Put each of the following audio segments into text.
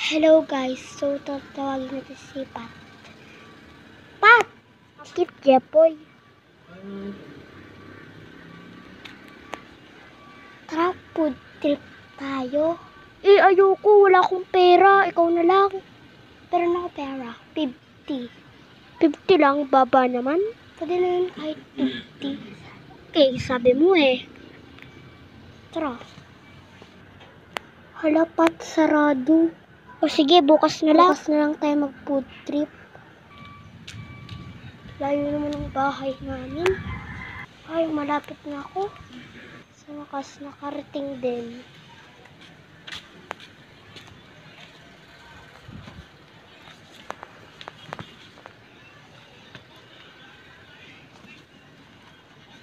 Hello guys, so tatawagin natin si Pat. Pat! Bakit Jepoy? Tara, food trip tayo. Ayoko, wala akong pera. Ikaw na lang. Pero na ako pera. 50. 50 lang, baba naman. Pwede na yun kahit 50. Okay, sabi mo eh. Tara. Hala, Pat, sarado. O sige, bukas na lang. Bukas na lang tayo mag-food trip. Layo naman ang bahay namin. Ay, malapit na ako. Sa wakas, nakarating din.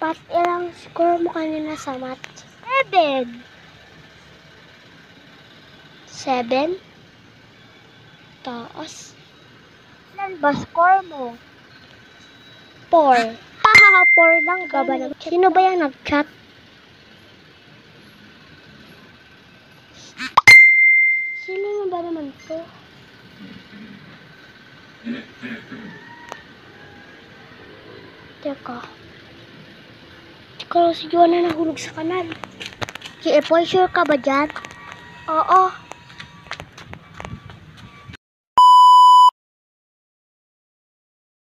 Pat, ilang score mo kanina sa math? 7. 7? Taas. Ilan ba score mo? 4. Hahaha, 4 lang. Baba na. Sino ba yung nag-chat? Sino na ba naman to? Teka. Siguro si Joanna nahulog sa kanal. Si Epoy, sure ka ba dyan? Oo.